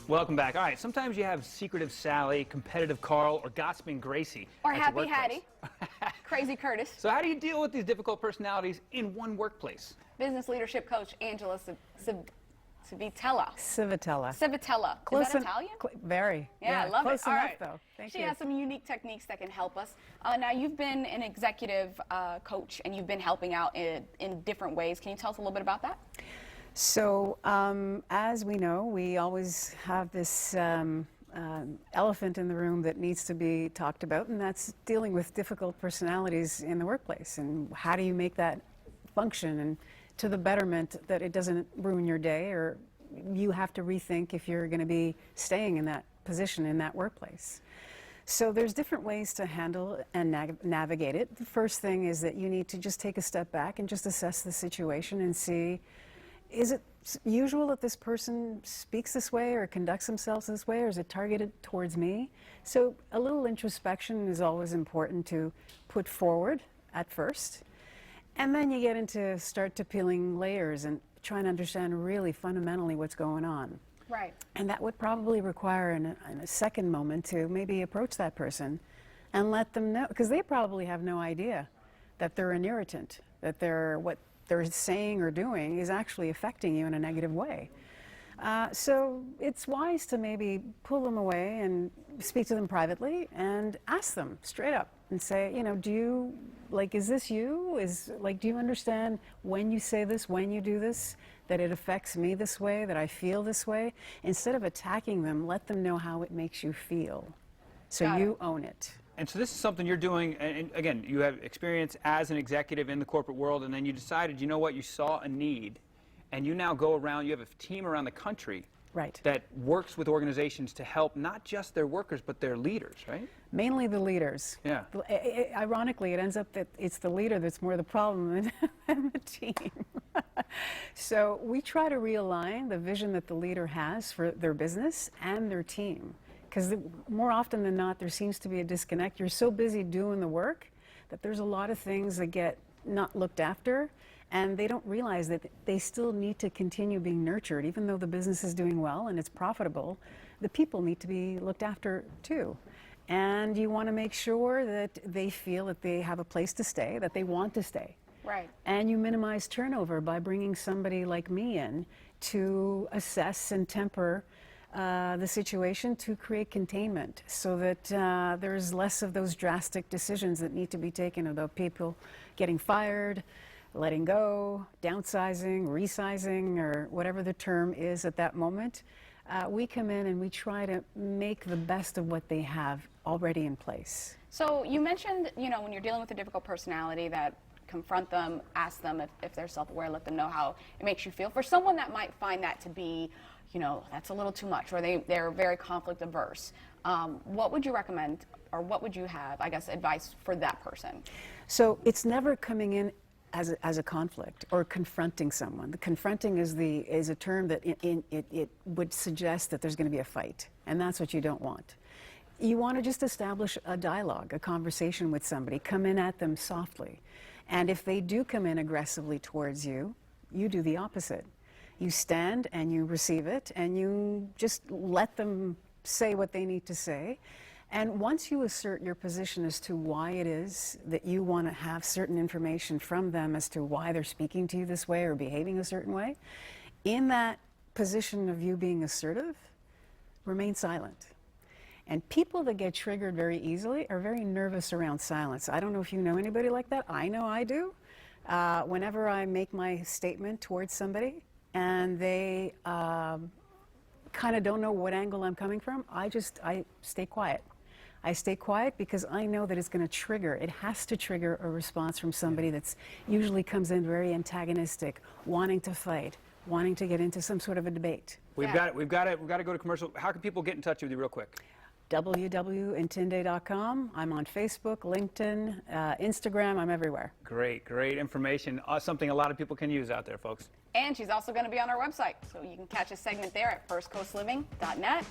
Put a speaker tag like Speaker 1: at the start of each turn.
Speaker 1: Welcome back. All right, sometimes you have secretive Sally, competitive Carl, or gossiping Gracie.
Speaker 2: Or Happy Hattie, Crazy Curtis.
Speaker 1: So how do you deal with these difficult personalities in one workplace?
Speaker 2: Business leadership coach Angela Civitella.
Speaker 3: Civitella.
Speaker 2: Civitella.
Speaker 3: Close.
Speaker 2: Is that Italian?
Speaker 3: Very.
Speaker 2: Yeah, I love
Speaker 3: close
Speaker 2: it. All
Speaker 3: enough,
Speaker 2: right.
Speaker 3: though. Thank
Speaker 2: She
Speaker 3: you.
Speaker 2: has some unique techniques that can help us. Now, you've been an executive coach, and you've been helping out in different ways. Can you tell us a little bit about that?
Speaker 3: So, as we know, we always have this elephant in the room that needs to be talked about, and that's dealing with difficult personalities in the workplace. And how do you make that function and to the betterment that it doesn't ruin your day, or you have to rethink if you're going to be staying in that position in that workplace. So there's different ways to handle and navigate it. The first thing is that you need to just take a step back and just assess the situation and see, is it usual that this person speaks this way or conducts themselves this way, or is it targeted towards me? So a little introspection is always important to put forward at first. And then you get into start to peeling layers and trying to understand really fundamentally what's going on.
Speaker 2: Right.
Speaker 3: And that would probably require in a second moment to maybe approach that person and let them know, because they probably have no idea that they're an irritant, that what they're saying or doing is actually affecting you in a negative way. So it's wise to maybe pull them away and speak to them privately and ask them straight up and say, you know, is this you? Do you understand when you say this, when you do this, that it affects me this way, that I feel this way? Instead of attacking them, let them know how it makes you feel. So you own it.
Speaker 1: And so this is something you're doing, and again, you have experience as an executive in the corporate world, and then you decided, you know what, you saw a need, and you now go around, you have a team around the country that works with organizations to help not just their workers, but their leaders, right?
Speaker 3: Mainly the leaders.
Speaker 1: Yeah.
Speaker 3: Ironically, it ends up that it's the leader that's more the problem than the team. So we try to realign the vision that the leader has for their business and their team. Because more often than not, there seems to be a disconnect. You're so busy doing the work that there's a lot of things that get not looked after, and they don't realize that they still need to continue being nurtured. Even though the business is doing well and it's profitable, the people need to be looked after too. And you want to make sure that they feel that they have a place to stay, that they want to stay.
Speaker 2: Right.
Speaker 3: And you minimize turnover by bringing somebody like me in to assess and temper the situation, to create containment so that there's less of those drastic decisions that need to be taken about people getting fired, letting go, downsizing, resizing, or whatever the term is at that moment. We come in and we try to make the best of what they have already in place.
Speaker 2: So you mentioned, you know, when you're dealing with a difficult personality, that confront them, ask them if they're self-aware, let them know how it makes you feel. For someone that might find that to be, you know, that's a little too much, or they're very conflict averse, what would you recommend, or what would you have, I guess, advice for that person?
Speaker 3: So it's never coming in as a conflict or confronting someone. The confronting is a term that it would suggest that there's going to be a fight, and that's what you don't want. You want to just establish a dialogue, a conversation with somebody, come in at them softly. And if they do come in aggressively towards you, you do the opposite. You stand and you receive it, and you just let them say what they need to say. And once you assert your position as to why it is that you want to have certain information from them as to why they're speaking to you this way or behaving a certain way, in that position of you being assertive, remain silent. And people that get triggered very easily are very nervous around silence. I don't know if you know anybody like that. I know I do. Whenever I make my statement towards somebody and they kind of don't know what angle I'm coming from, I stay quiet. I stay quiet because I know that it's going to trigger. It has to trigger a response from somebody that's usually comes in very antagonistic, wanting to fight, wanting to get into some sort of a debate.
Speaker 1: We've got to go to commercial. How can people get in touch with you real quick?
Speaker 3: www.intinde.com. I'm on Facebook, LinkedIn, Instagram. I'm everywhere.
Speaker 1: Great information. Something a lot of people can use out there, folks.
Speaker 2: And she's also going to be on our website, so you can catch a segment there at firstcoastliving.net.